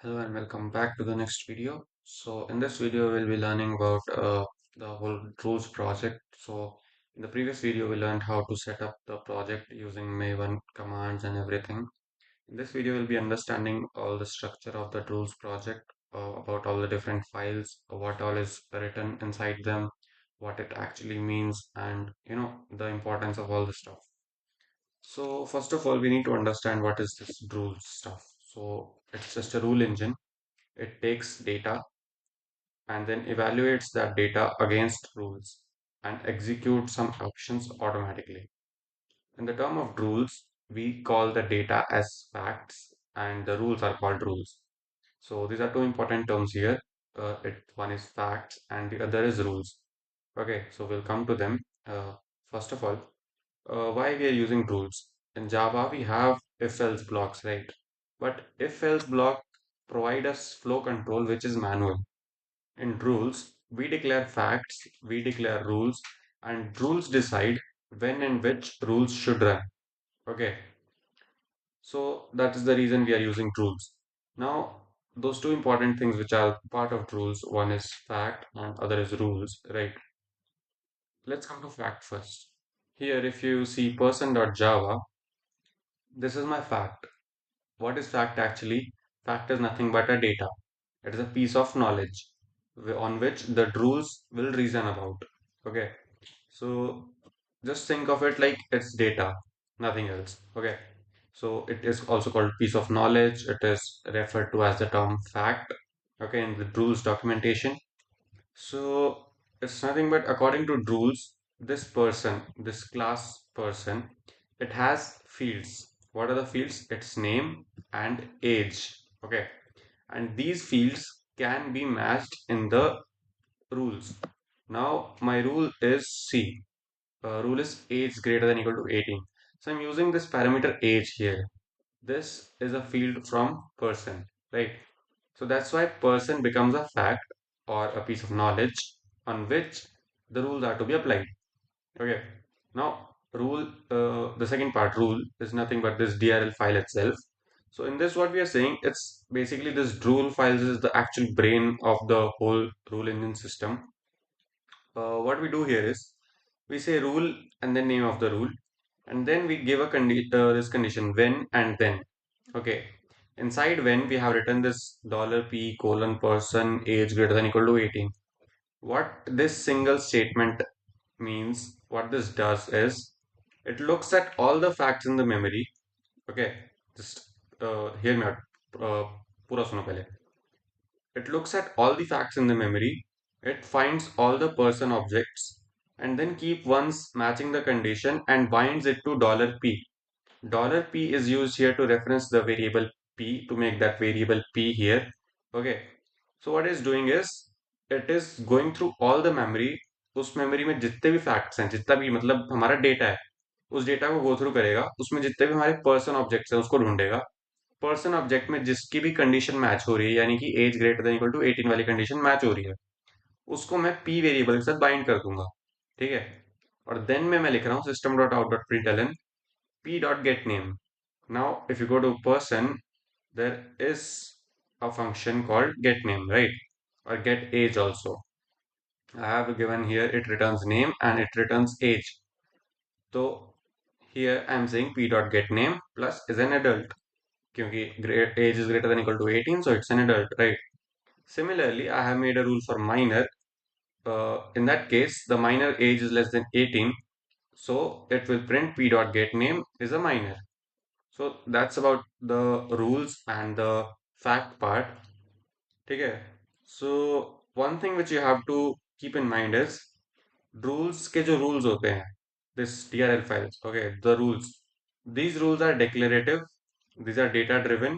Hello and welcome back to the next video. So in this video, we'll be learning about the whole Drools project. So in the previous video, we learned how to set up the project using Maven commands and everything. In this video, we'll be understanding all the structure of the Drools project, about all the different files, what all is written inside them, what it actually means, and the importance of all the stuff. So first of all, we need to understand what is this Drools stuff. So it's just a rule engine. It takes data and then evaluates that data against rules and executes some actions automatically. In the term of rules, we call the data as facts and the rules are called rules. So these are two important terms here. One is facts and the other is rules. Okay, so we'll come to them. First of all, why we are using rules? In Java, we have if-else blocks, right? But if-else block provide us flow control, which is manual. In rules, we declare facts, we declare rules, and rules decide when and which rules should run. Okay, so that is the reason we are using rules. Now, those two important things which are part of rules, one is fact and other is rules, right? Let's come to fact first. Here, if you see person.java, this is my fact. What is fact actually? Fact is nothing but a data. It is a piece of knowledge on which the rules will reason about. Okay, so just think of it like it's data, nothing else. Okay, so it is also called piece of knowledge. It is referred to as the term fact. Okay, in the rules documentation. So it's nothing but according to rules, this person, this class person, it has fields. What are the fields? Its name and age. Okay, and these fields can be matched in the rules. Now my rule is C. Rule is age greater than equal to 18. So I'm using this parameter age here. This is a field from person, right? So that's why person becomes a fact or a piece of knowledge on which the rules are to be applied. Okay. Now the second part rule is nothing but this DRL file itself. So in this, what we are saying, it's basically this Drool files is the actual brain of the whole rule engine system. What we do here is we say rule and then name of the rule, and then we give a this condition when and then. Okay. Inside when we have written this $p colon person age greater than equal to 18. What this single statement means, what this does is it looks at all the facts in the memory. Okay, just hear me out. Uh, पूरा सुनो पहले. It looks at all the facts in the memory. It finds all the person objects and then keep ones matching the condition and binds it to $p. $p is used here to reference the variable p to make that variable p here. Okay, so what it's doing is it is going through all the memory. उस memory में जितने भी facts हैं, जितना भी मतलब हमारा data है, उस डेटा को गो थ्रू करेगा, उसमें जितने भी हमारे पर्सन ऑब्जेक्ट्स हैं उसको ढूंढेगा. पर्सन ऑब्जेक्ट में जिसकी भी कंडीशन मैच हो रही है, यानी कि age greater than equal to 18 वाली कंडीशन मैच हो रही है, उसको मैं पी वेरिएबल के साथ बाइंड कर दूंगा. ठीक है, और देन में मैं लिख रहा हूँ system dot out dot println p dot get name. Now if you go to person, there is a function called get name, right? Or get age also. I have given here it returns name and it returns age. So here I am saying p dot get name plus is an adult. क्योंकि age is greater than equal to 18, so it's an adult, right? Similarly, I have made a rule for minor. In that case, the minor age is less than 18, so it will print p dot get name is a minor. So that's about the rules and the fact part. Okay. So one thing which you have to keep in mind is rules के जो rules होते हैं, this DRL files, okay, the rules. These rules are declarative, these are data driven,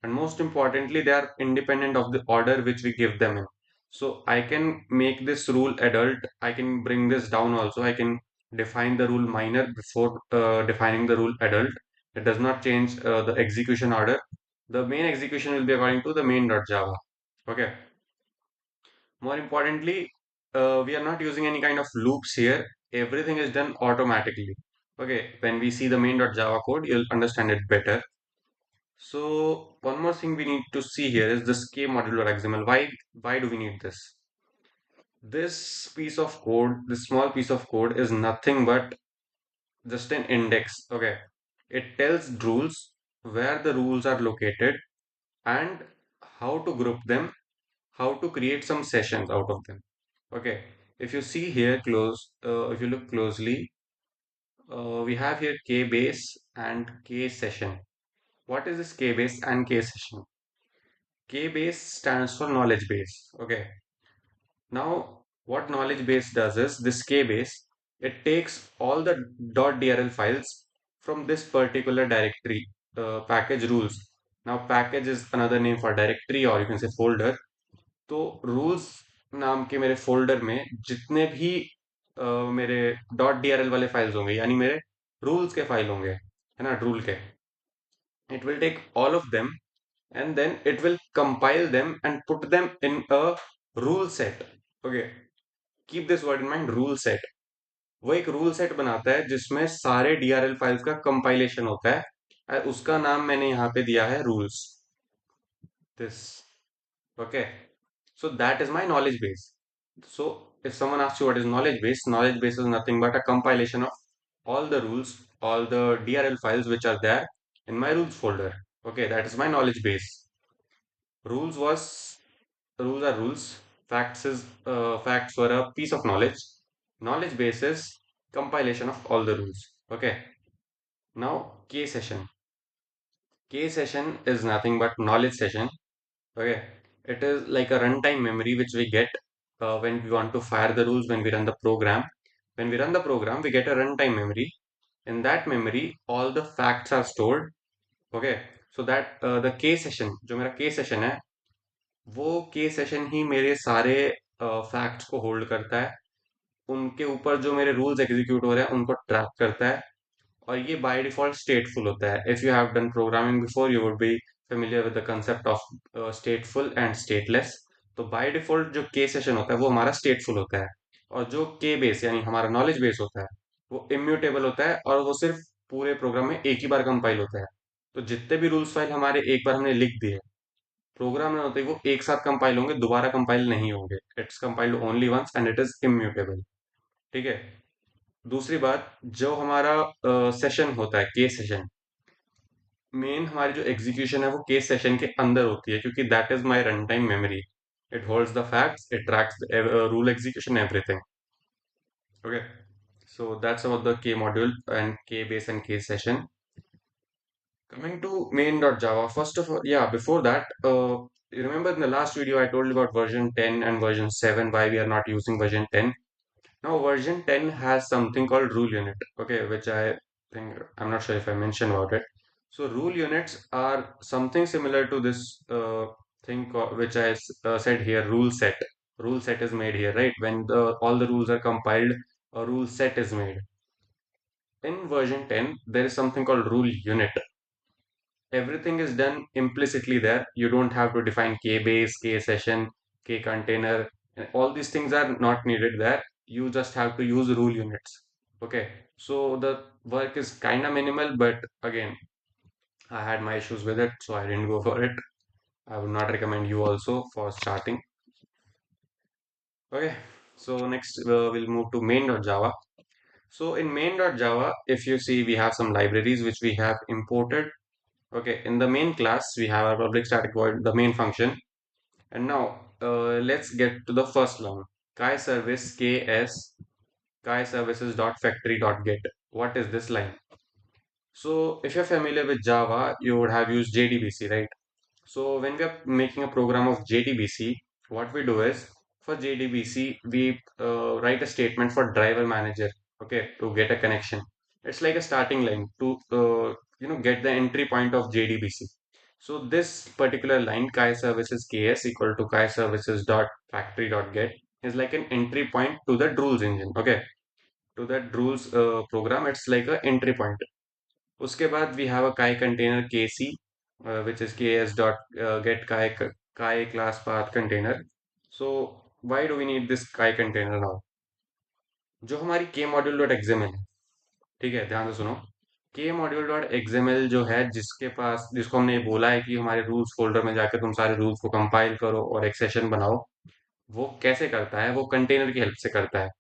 and most importantly, they are independent of the order which we give them in. So I can make this rule adult, I can bring this down also, I can define the rule minor before defining the rule adult. It does not change the execution order. The main execution will be according to the main.java. Okay. More importantly, we are not using any kind of loops here. Everything is done automatically. Okay, when we see the main.java code, you'll understand it better. So one more thing we need to see here is this k module.xml. Why do we need this? This piece of code, this small piece of code is nothing but just an index. Okay. It tells Drools where the rules are located and how to group them, how to create some sessions out of them. Okay. If you see here if you look closely, we have here KBase and KSession. What is this KBase and KSession? KBase stands for knowledge base. Okay. Now, what knowledge base does is this KBase, it takes all the .drl files from this particular directory, package rules. Now, package is another name for directory or you can say folder. तो rules नाम के मेरे folder में जितने भी मेरे .drl वाले files होंगे यानी मेरे रूल्स के फाइल होंगे है ना रूल के it will take all of them and then it will compile them and put them in a rule set. Okay, keep this word in mind, rule set. वो एक रूल सेट बनाता है जिसमें सारे डीआरएल फाइल्स का compilation होता है और उसका नाम मैंने यहाँ पे दिया है rules this. Okay, so that is my knowledge base. So if someone asks you what is knowledge base is nothing but a compilation of all the rules, all the DRL files which are there in my rules folder. Okay, that is my knowledge base. Rules was rules are rules. Facts were a piece of knowledge. Knowledge base is compilation of all the rules. Okay. Now K session. K session is nothing but knowledge session. Okay. It is like a runtime memory which we get when we want to fire the rules when we run the program. When we run the program, we get a runtime memory. In that memory, all the facts are stored. Okay. So that the K session, जो मेरा K session है, वो के session ही मेरे सारे facts को hold करता है उनके ऊपर जो मेरे रूल्स एग्जीक्यूट हो रहे हैं उनको ट्रैक करता है और ये बाय डिफॉल्ट स्टेटफुल होता है if you have done programming before you would be familiar with the concept of स्टेटफुल and stateless. तो बाय डिफॉल्ट जो के सेशन होता है वो हमारा स्टेटफुल होता है और जो के बेस यानी हमारा नॉलेज बेस होता है वो इम्यूटेबल होता है और वो सिर्फ पूरे प्रोग्राम में एक ही बार कंपाइल होता है. तो जितने भी रूल्स फाइल हमारे एक बार हमने लिख दिए प्रोग्राम में होते ही वो एक साथ कंपाइल होंगे दोबारा कंपाइल नहीं होंगे it's compiled only once and it is immutable. ठीक है. दूसरी बात जो हमारा सेशन होता है के सेशन मेन हमारी जो एग्जीक्यूशन है वो के सेशन के अंदर होती है क्योंकि that is my run time memory. It holds the facts it tracks rule execution everything. Okay. So that's about the K module and K base and K session. Coming to main.java, first of all, yeah, before that, you remember in the last video I told you about version 10 and version 7, why we are not using version 10. Now, version 10 has something called rule unit, okay, which I think, I'm not sure if I mentioned about it. So, rule units are something similar to this which I said here, rule set. Rule set is made here, right? When all the rules are compiled, a rule set is made. In version 10, there is something called rule unit. Everything is done implicitly there. You don't have to define KBase, KSession, KContainer. And all these things are not needed there. You just have to use rule units. Okay. So the work is kind of minimal, but again, I had my issues with it, so I didn't go for it. I would not recommend you also for starting. Okay. So next we'll move to main.java. So in main.java, if you see, we have some libraries which we have imported. Okay, in the main class, we have our public static void, the main function. And now, let's get to the first line. Kai service ks kai services dot factory dot get. What is this line? So, if you're familiar with Java, you would have used JDBC, right? So, when we are making a program of JDBC, what we do is for JDBC, we write a statement for driver manager, okay, to get a connection. It's like a starting line to get the entry point of JDBC. So this particular line kai services ks equal to kai services dot factory dot get is like an entry point to the Drools engine. Okay, to that Drools program, it's like a entry point. उसके बाद we have a kai container kc which is ks dot get kai class path container. So why do we need this kai container now? जो हमारी k module dot xml है, ठीक है, ध्यान से सुनो. के मॉड्यूल डॉट एक्सएमएल जो है, जिसको हमने बोला है कि हमारे रूल्स फोल्डर में जाकर तुम सारे रूल्स को कंपाइल करो और एक सेशन बनाओ, वो कैसे करता है? वो कंटेनर की हेल्प से करता है।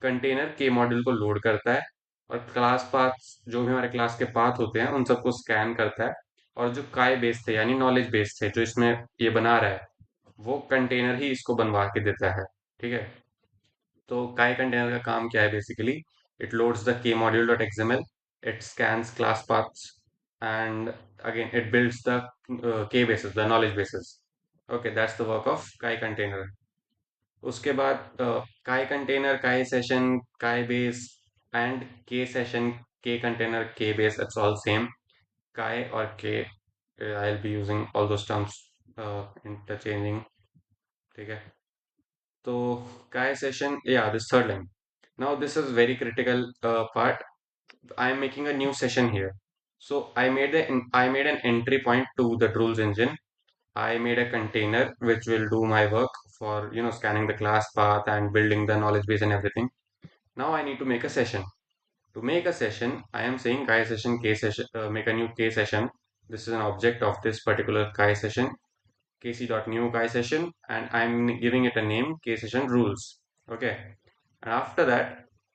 कंटेनर के मॉड्यूल को लोड करता है और क्लास पाथ्स, जो भी हमारे क्लास के पाथ होते हैं, उन सबको स्कैन करता है। और जो काय बेस थे यानी नॉलेज बेस थे जो इसमें ये बना रहा है, वो कंटेनर ही इसको बनवा के देता है। ठीक है। तो काय कंटेनर का काम क्या है basically? It loads the K module dot XML, it scans class paths, and again it builds the K basis, the knowledge basis. Okay, that's the work of Kie container. उसके बाद Kie container, Kie session, Kie base and K session, K container, K base, it's all same. Kie और K, I will be using all those terms interchanging. ठीक है। तो Kie session, या this third line, now this is very critical part. I am making a new session here. So I made an entry point to the Drools engine. I made a container which will do my work for, scanning the class path and building the knowledge base and everything. Now I need to make a session. To make a session, I am saying Kai session, K session, make a new K session. This is an object of this particular Kai session, kc.new Kai session, and I'm giving it a name, K session rules. Okay. And after that,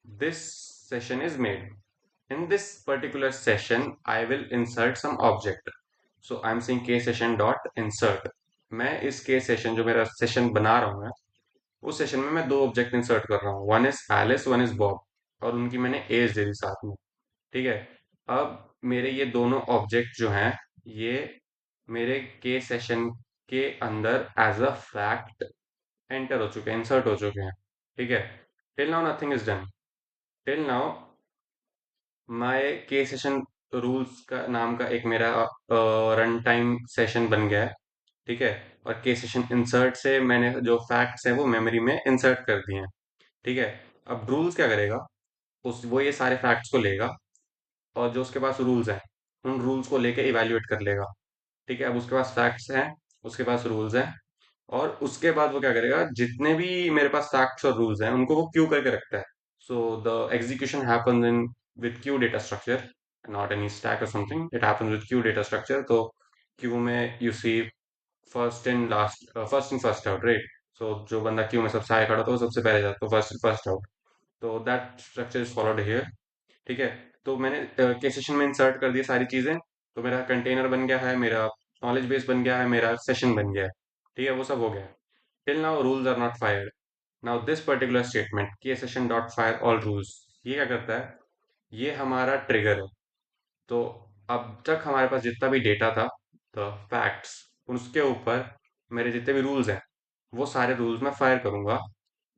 this session is made. In this particular session, I will insert some object. So I'm saying K session dot insert. मैं इस K session, जो मेरा session बना रहा हूँ मैं, उस session में मैं दो ऑब्जेक्ट इंसर्ट कर रहा हूँ। One is Alice, one is Bob, और उनकी मैंने एज दे दी साथ में। ठीक है। अब मेरे ये दोनों ऑब्जेक्ट जो हैं, ये मेरे के सेशन के अंदर एज अ फैक्ट एंटर हो चुके हैं, इंसर्ट हो चुके हैं। ठीक है। Till now nothing is done. Till now my के सेशन रूल्स का नाम का एक मेरा रन टाइम सेशन बन गया है। ठीक है। और के सेशन इंसर्ट से मैंने जो फैक्ट्स हैं वो मेमोरी में इंसर्ट कर दिए हैं। ठीक है। अब रूल्स क्या करेगा? वो ये सारे फैक्ट्स को लेगा और जो उसके पास रूल्स हैं, उन रूल्स को लेके इवेल्युएट कर लेगा। ठीक है। अब उसके पास फैक्ट्स हैं, उसके पास रूल्स हैं, और उसके बाद वो क्या करेगा, जितने भी मेरे पास फैक्ट्स और रूल्स हैं उनको वो क्यू करके रखता है। So the execution happens in with queue data structure, not any stack और something, it happens with queue data structure. तो क्यू में you see first in first out, right? So जो बंदा क्यू में सबसे आगे खड़ा था वो सबसे पहले जाता, तो फर्स्ट इन फर्स्ट आउट। तो that structure is followed here. ठीक है। तो मैंने के सेशन में इंसर्ट कर दी सारी चीजें, तो मेरा कंटेनर बन गया है, मेरा नॉलेज बेस बन गया है, मेरा सेशन बन गया है। ठीक है, वो सब हो गया है। Till now rules are not fired. Now this particular statement K session dot fire all rules, ये क्या करता है? ये हमारा ट्रिगर है। तो अब तक हमारे पास जितना भी डेटा था, द फैक्ट्स, उसके ऊपर मेरे जितने भी रूल्स हैं, वो सारे रूल्स मैं फायर करूंगा।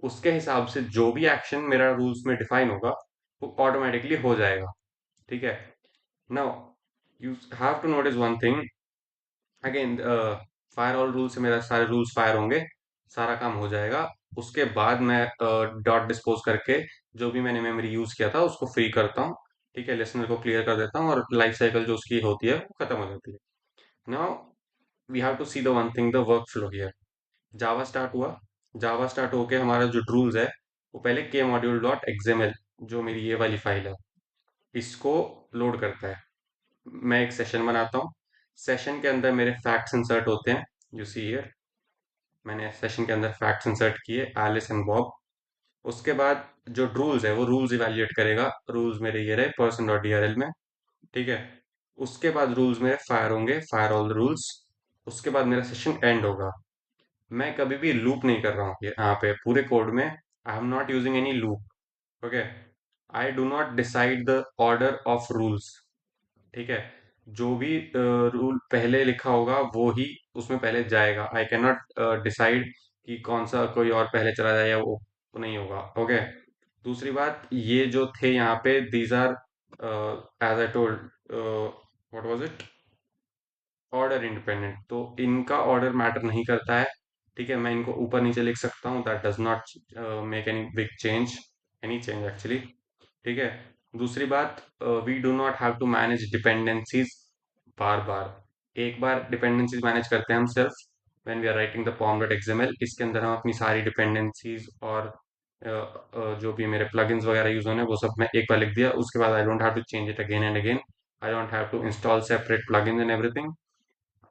उसके हिसाब से जो भी एक्शन मेरा रूल्स में डिफाइन होगा, वो ऑटोमेटिकली हो जाएगा। ठीक है। Now you have to notice one thing again, fire all rule से मेरा सारे रूल्स फायर होंगे, सारा काम हो जाएगा। उसके बाद मैं डॉट डिस्पोज करके जो भी मैंने मेमोरी यूज किया था उसको फ्री करता हूँ। ठीक है, लिसनर को क्लियर कर देता हूँ और लाइफ साइकिल जो उसकी होती है वो खत्म हो जाती है। Now we have to see the one thing, the work flow here. Java start हुआ। जावा स्टार्ट होके हमारा जो रूल्स है, वो पहले के मॉड्यूल डॉट एक्सएमएल, जो मेरी ये वाली फाइल है, इसको लोड करता है। मैं एक सेशन बनाता हूँ। सेशन के अंदर मेरे फैक्ट्स इंसर्ट होते हैं, यू सी हियर। मैंने सेशन के अंदर फैक्ट्स इंसर्ट किए, एलिस एंड बॉब। उसके बाद जो रूल्स है वो रूल्स इवेल्युएट करेगा। रूल्स मेरे ये रहे पर्सन डॉट डीआरएल में। ठीक है। उसके बाद रूल्स मेरे फायर होंगे, फायर ऑल रूल्स। उसके बाद मेरा सेशन एंड होगा। मैं कभी भी लूप नहीं कर रहा हूँ यहाँ पे पूरे कोड में। I am not using any loop. Okay. I do not decide the order of rules. ठीक है। जो भी रूल पहले लिखा होगा वो ही उसमें पहले जाएगा। आई कैन नॉट डिसाइड कि कौन सा कोई और पहले चला जाए या वो नहीं होगा। ओके। दूसरी बात, ये जो थे यहाँ पे, these are as I told, what was it, order independent, तो इनका ऑर्डर मैटर नहीं करता है। ठीक है। मैं इनको ऊपर नीचे लिख सकता हूँ, that does not make any big change, any change actually. ठीक है। दूसरी बात, we do not have to manage dependencies बार बार। एक बार डिपेंडेंसीज मैनेज करते हैं हम सिर्फ when we are writing the POM dot XML. इसके अंदर हम अपनी सारी डिपेंडेंसीज और जो भी मेरे प्लगइन्स वगैरह यूज होने वो सब मैं एक बार लिख दिया। उसके बाद I don't have to change it again and again. I don't have to install separate plugins and everything.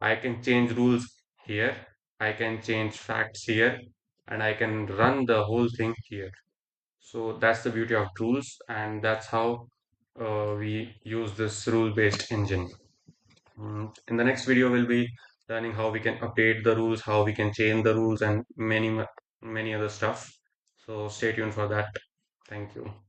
I can change rules here, I can change facts here, and I can run the whole thing here. So that's the beauty of Drools, and that's how we use this rule-based engine. In the next video, we'll be learning how we can update the rules, how we can change the rules, and many other stuff. So stay tuned for that. Thank you.